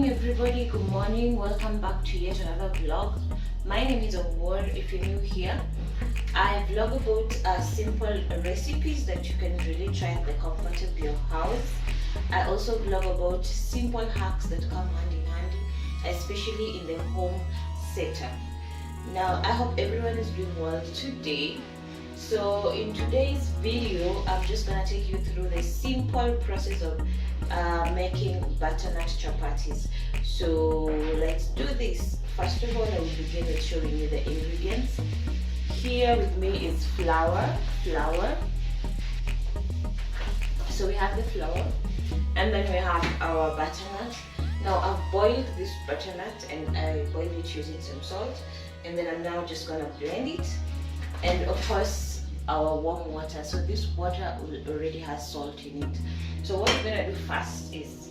everybody, good morning. Welcome back to yet another vlog. My name is Awuor. If you're new here, I vlog about simple recipes that you can really try at the comfort of your house. I also vlog about simple hacks that come hand in hand, especially in the home setup. Now, I hope everyone is doing well today. So in today's video, I'm just gonna take you through the simple process of making butternut chapatis. So let's do this. First of all, I will begin with showing you the ingredients. Here with me is flour. So we have the flour, and then we have our butternut. Now I've boiled this butternut and I boiled it using some salt, and then I'm now just gonna blend it, and of course our warm water. So this water already has salt in it. So what we're gonna do first is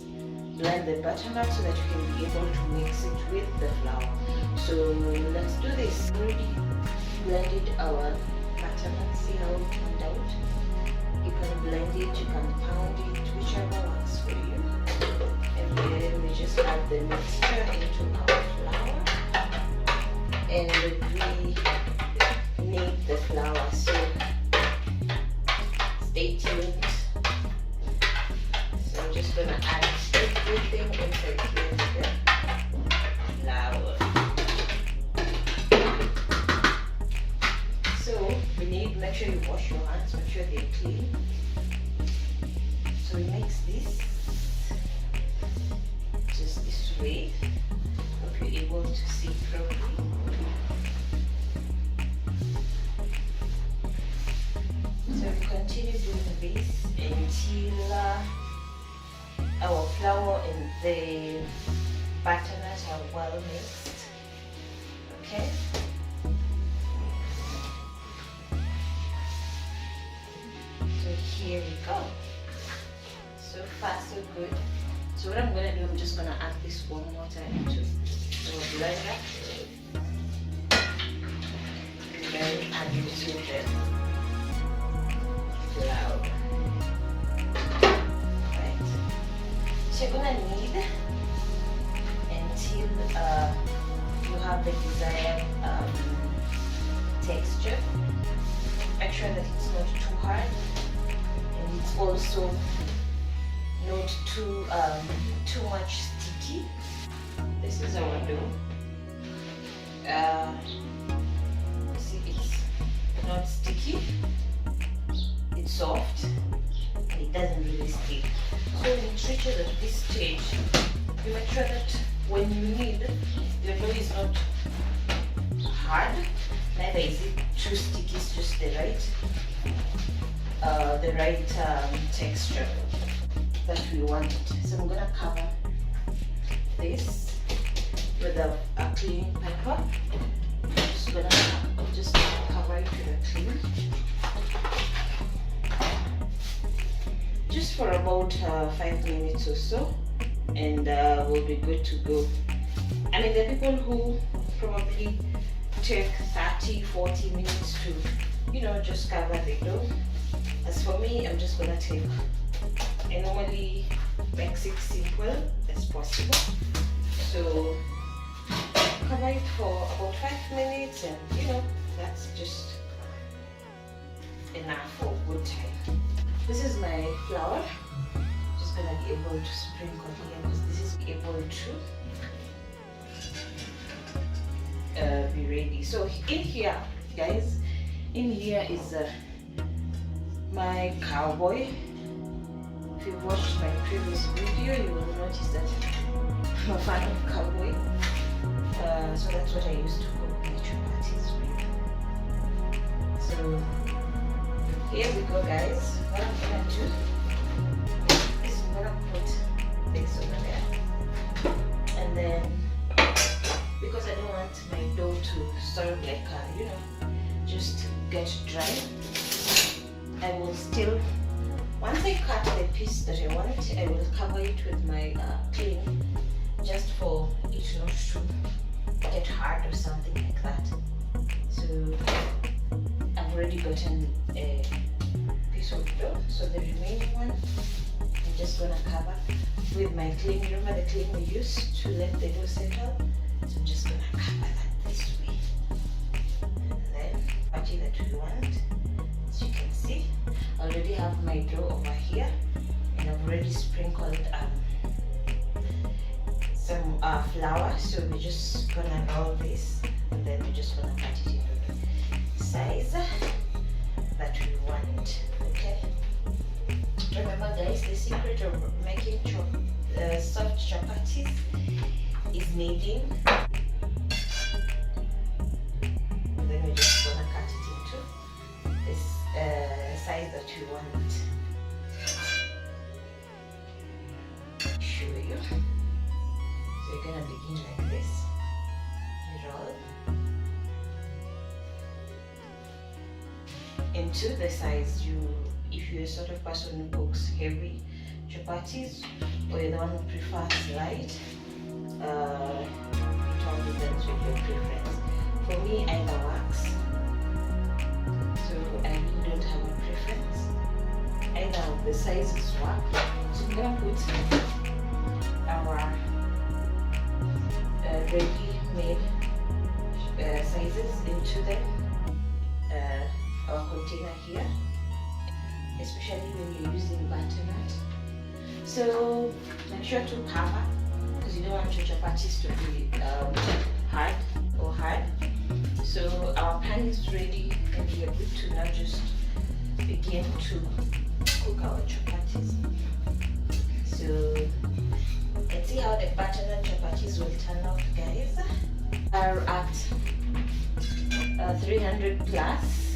blend the butternut so that you can be able to mix it with the flour. So let's do this. Already blended our butternut. See how it turned out? You can blend it, you can pound it, whichever works for you. And then we just add the mixture into our flour, and we knead the flour. So stay tuned. So I'm just gonna add everything inside here to the flour. So we need, make sure you wash your hands, make sure they're clean. So we mix this just this way. Hope you're able to see properly. So we continue doing this until our flour and the butternut are well mixed. Okay. So here we go. So far so good. So what I'm gonna do, I'm just gonna add this warm water into our blender. And then add it to the flour. Right. So you're gonna knead until you have the desired texture. Make sure that it's not too hard, and it's also not too much sticky. This is our dough. See, it's not sticky. It's soft and it doesn't really stick. So in treated at this stage, you make sure that when you knead, your dough is not hard, neither is it too sticky. It's just the right texture that we want it. So I'm gonna cover this with a clean paper. Just cover it with a clean. Just for about 5 minutes or so, and we'll be good to go. I mean, there are people who probably take 30-40 minutes to, just cover the dough. As for me, I'm just gonna take, I normally make it simple as possible. So cover it for about 5 minutes, and that's just enough for a good time. This is my flour. Just gonna be able to sprinkle here because this is able to be ready. So in here, guys, is my cowboy. If you've watched my previous video, you will notice that I'm a fan of cowboy. So that's what I used to cook the chapatis with. So here we go, guys. What I'm gonna do is I'm gonna put this over there, and then because I don't want my dough to sort of like just get dry, I will still, once I cut the piece that I want, I will cover it with my clean, just for it not to get hard or something like that. So I've already gotten a piece of dough, so the remaining one I'm just gonna cover with my clean. Remember the clean we used to let the dough settle? So I'm just gonna cover that this way. And then patty that we want. As you can see, I already have my dough over here, and I've already sprinkled some flour. So we're just gonna roll this, and then we're just gonna cut it into the size that we want. Okay. Remember, guys, the secret of making soft chapatis is kneading. And then we're just gonna cut it into this size that you want. Show you. So you're gonna begin like this. You roll into the size if you're a sort of person who cooks heavy chapatis, or you're the one who prefers light, it all depends with your preference. For me, either works. So I really don't have a preference. Either of the sizes work. So I'm gonna put our ready-made sizes into our container here, especially when you're using butternut. So make sure to cover, because you don't want your chapatis to be hard. So our pan is ready, and we are good to now just begin to cook our chapatis. So let's see how the butternut chapatis will turn out, guys. Are at 300 plus.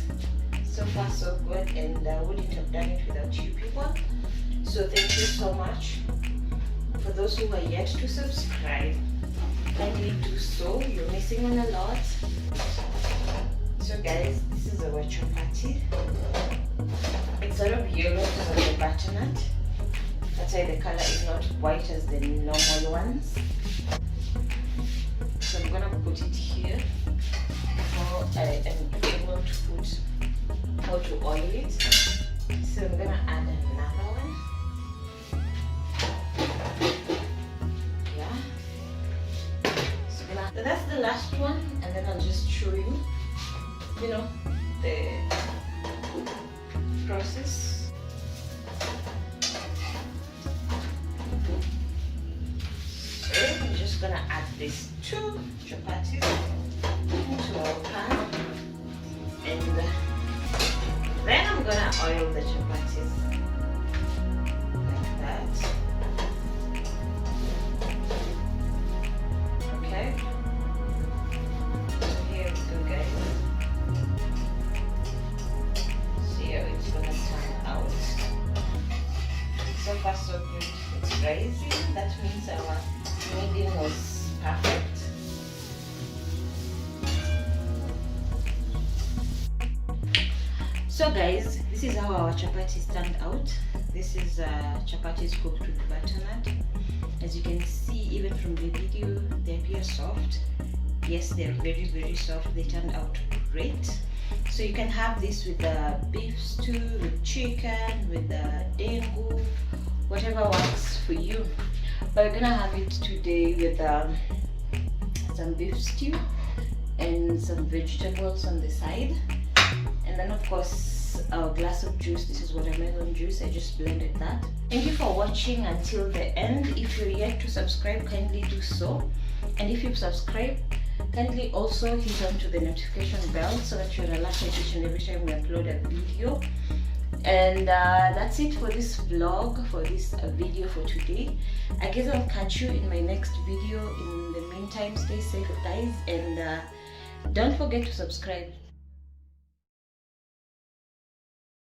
So far so good, and I wouldn't have done it without you people. So thank you so much. For those who are yet to subscribe, kindly do so. You're missing on a lot. So guys, this is our chapati. It's sort of yellow because of the butternut. That's why the color is not white as the normal ones. So I'm gonna put it here before I am able to put how to oil it. So I'm gonna add another one. Yeah. So that's the last one, and then I'll just show you, the process. So I'm just gonna add these 2 chapatis into our pan, and then I'm gonna oil the chapatis like that. Okay. So here we go, guys. See how it's gonna turn out. So far so good. It's rising. That means our kneading was perfect. So guys, this is how our chapatis turned out. This is chapatis cooked with butternut. As you can see, even from the video, they appear soft. Yes, they're very, very soft. They turned out great. So you can have this with beef stew, with chicken, with dengu, whatever works for you. But we're gonna have it today with some beef stew and some vegetables on the side. And then of course a glass of juice. This is watermelon juice. I just blended that. Thank you for watching until the end. If you're yet to subscribe, kindly do so. And if you've subscribed, kindly also hit on to the notification bell so that you're alerted each and every time we upload a video. And that's it for this vlog, for this video for today. I guess I'll catch you in my next video. In the meantime, stay safe, guys, and don't forget to subscribe.